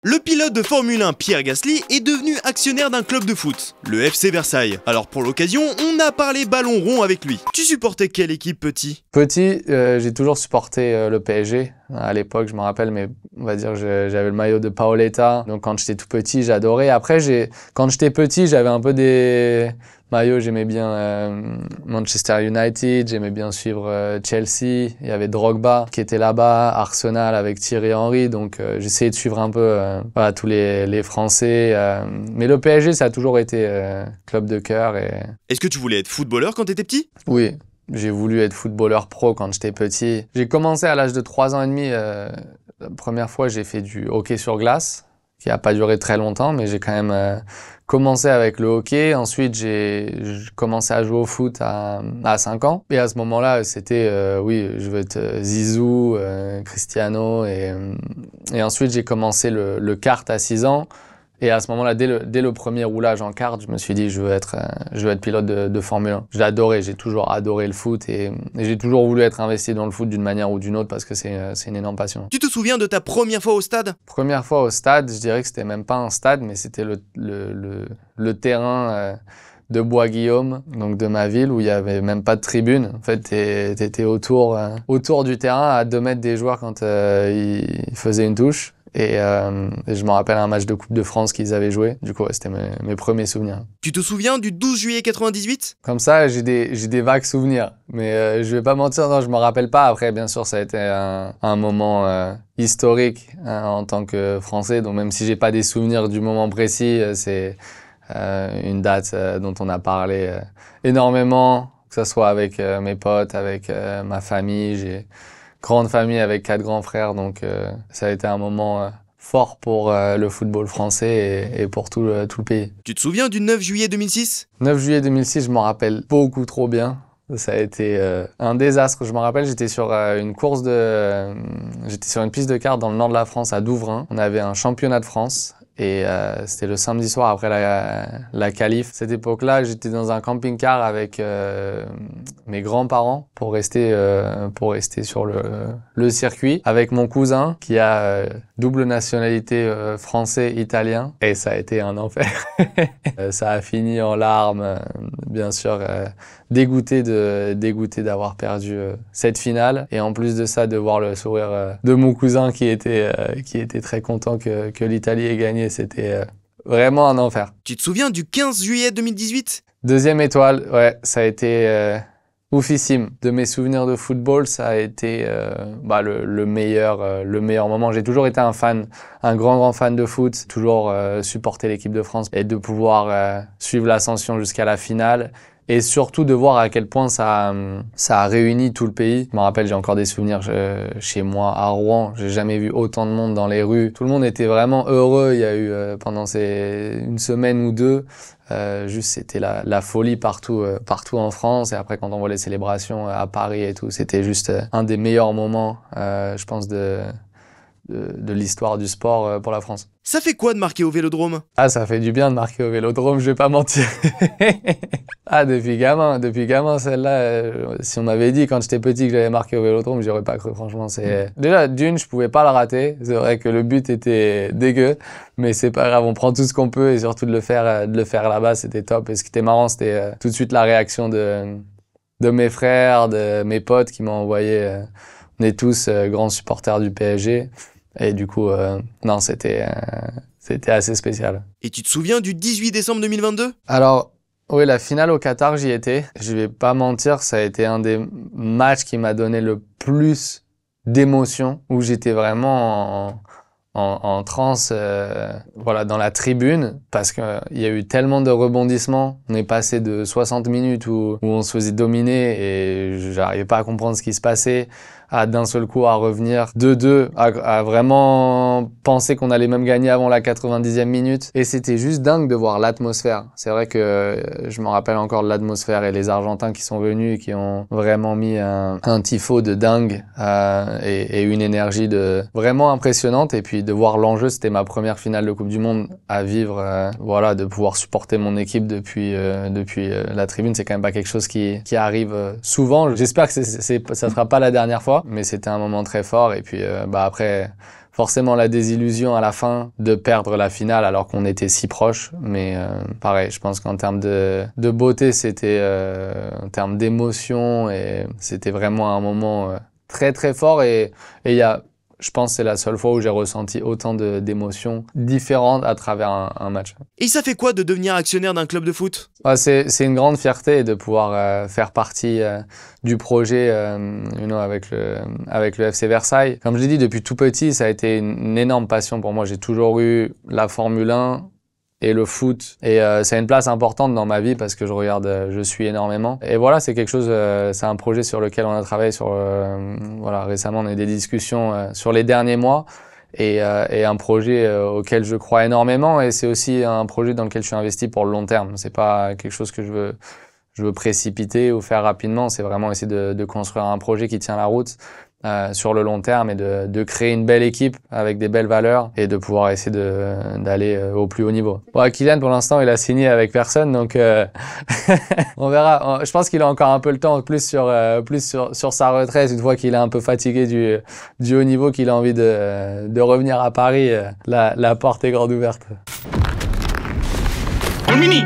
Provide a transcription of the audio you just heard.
Le pilote de Formule 1 Pierre Gasly est devenu actionnaire d'un club de foot, le FC Versailles. Alors pour l'occasion, on a parlé ballon rond avec lui. Tu supportais quelle équipe petit? Petit, j'ai toujours supporté le PSG. À l'époque, je me rappelle, mais on va dire j'avais le maillot de Paoletta. Donc quand j'étais tout petit, j'adorais. Après, quand j'étais petit, j'avais un peu des maillots. J'aimais bien Manchester United, j'aimais bien suivre Chelsea. Il y avait Drogba qui était là-bas, Arsenal avec Thierry Henry. Donc j'essayais de suivre un peu voilà, tous les Français. Mais le PSG, ça a toujours été club de cœur. Est-ce que tu voulais être footballeur quand t'étais petit? Oui. J'ai voulu être footballeur pro quand j'étais petit. J'ai commencé à l'âge de 3 ans et demi. La première fois, j'ai fait du hockey sur glace, qui n'a pas duré très longtemps, mais j'ai quand même commencé avec le hockey. Ensuite, j'ai commencé à jouer au foot à 5 ans. Et à ce moment-là, c'était, oui, je veux être Zizou, Cristiano. Et ensuite, j'ai commencé le kart à 6 ans. Et à ce moment-là, dès le premier roulage en kart, je me suis dit, je veux être pilote de Formule 1. Je l'ai adoré, j'ai toujours adoré le foot et j'ai toujours voulu être investi dans le foot d'une manière ou d'une autre parce que c'est une énorme passion. Tu te souviens de ta première fois au stade? Première fois au stade, je dirais que c'était même pas un stade, mais c'était le terrain de Bois-Guillaume, donc de ma ville, où il y avait même pas de tribune. En fait, t'étais autour du terrain à 2 mètres des joueurs quand ils faisaient une touche. Et je me rappelle un match de Coupe de France qu'ils avaient joué. Du coup, ouais, c'était mes premiers souvenirs. Tu te souviens du 12 juillet 98? Comme ça, j'ai des vagues souvenirs. Mais je vais pas mentir, non, je me rappelle pas. Après, bien sûr, ça a été un moment historique en tant que Français. Donc même si j'ai pas des souvenirs du moment précis, c'est une date dont on a parlé énormément, que ce soit avec mes potes, avec ma famille. J'ai grande famille avec 4 grands frères, donc ça a été un moment fort pour le football français et pour tout le pays. Tu te souviens du 9 juillet 2006? 9 juillet 2006, je m'en rappelle beaucoup trop bien. Ça a été un désastre. Je me rappelle, j'étais sur une piste de kart dans le nord de la France, à Douvrin. On avait un championnat de France. Et c'était le samedi soir après la qualif. Cette époque-là, j'étais dans un camping-car avec mes grands-parents pour rester sur le circuit, avec mon cousin qui a double nationalité français-italien. Et ça a été un enfer. Ça a fini en larmes, bien sûr, dégoûté d'avoir perdu cette finale. Et en plus de ça, de voir le sourire de mon cousin qui était très content que l'Italie ait gagné. C'était vraiment un enfer. Tu te souviens du 15 juillet 2018? Deuxième étoile, ouais, ça a été oufissime. De mes souvenirs de football, ça a été le meilleur moment. J'ai toujours été un grand fan de foot, toujours supporté l'équipe de France et de pouvoir suivre l'ascension jusqu'à la finale. Et surtout de voir à quel point ça a réuni tout le pays. Je me rappelle, j'ai encore des souvenirs chez moi à Rouen. J'ai jamais vu autant de monde dans les rues. Tout le monde était vraiment heureux. Il y a eu pendant une semaine ou deux, juste c'était la folie partout en France. Et après, quand on voit les célébrations à Paris et tout, c'était juste un des meilleurs moments, je pense, de l'histoire du sport pour la France. Ça fait quoi de marquer au Vélodrome? Ah, ça fait du bien de marquer au Vélodrome, je vais pas mentir. Ah, depuis gamin, celle-là, si on m'avait dit quand j'étais petit que j'allais marquer au Vélodrome, j'aurais pas cru, franchement. Déjà, d'une, je pouvais pas le rater. C'est vrai que le but était dégueu, mais c'est pas grave, on prend tout ce qu'on peut et surtout de le faire là-bas, c'était top. Et ce qui était marrant, c'était tout de suite la réaction de mes frères, de mes potes qui m'ont envoyé. On est tous grands supporters du PSG. Et du coup, non, c'était assez spécial. Et tu te souviens du 18 décembre 2022? Alors, oui, la finale au Qatar, j'y étais. Je vais pas mentir, ça a été un des matchs qui m'a donné le plus d'émotion, où j'étais vraiment en transe, voilà, dans la tribune, parce qu'il y a eu tellement de rebondissements. On est passé de 60 minutes où on se faisait dominer et j'arrivais pas à comprendre ce qui se passait, à d'un seul coup à revenir 2-2, à vraiment penser qu'on allait même gagner avant la 90e minute. Et c'était juste dingue de voir l'atmosphère. C'est vrai que je me rappelle encore de l'atmosphère et les Argentins qui sont venus et qui ont vraiment mis un tifo de dingue et une énergie vraiment impressionnante. Et puis de voir l'enjeu, c'était ma première finale de Coupe du Monde à vivre. Voilà, de pouvoir supporter mon équipe depuis la tribune, c'est quand même pas quelque chose qui arrive souvent. J'espère que ça sera pas la dernière fois. Mais c'était un moment très fort et puis après forcément la désillusion à la fin de perdre la finale alors qu'on était si proches. Mais pareil, je pense qu'en termes de beauté, c'était en termes d'émotion et c'était vraiment un moment très très fort. Et il y a, je pense que c'est la seule fois où j'ai ressenti autant d'émotions différentes à travers un match. Et ça fait quoi de devenir actionnaire d'un club de foot? C'est une grande fierté de pouvoir faire partie du projet avec le FC Versailles. Comme je l'ai dit, depuis tout petit, ça a été une énorme passion pour moi. J'ai toujours eu la Formule 1 et le foot. Et ça a une place importante dans ma vie parce que je suis énormément. Et voilà, c'est quelque chose, c'est un projet sur lequel on a travaillé voilà, récemment, on a eu des discussions sur les derniers mois et un projet auquel je crois énormément et c'est aussi un projet dans lequel je suis investi pour le long terme. C'est pas quelque chose que je veux précipiter ou faire rapidement, c'est vraiment essayer de construire un projet qui tient la route sur le long terme et de créer une belle équipe avec des belles valeurs et de pouvoir essayer d'aller au plus haut niveau. Bon, Kylian, pour l'instant, il a signé avec personne, donc on verra. Je pense qu'il a encore un peu le temps, plus sur sa retraite, une fois qu'il est un peu fatigué du haut niveau, qu'il a envie de revenir à Paris. La porte est grande ouverte. Mini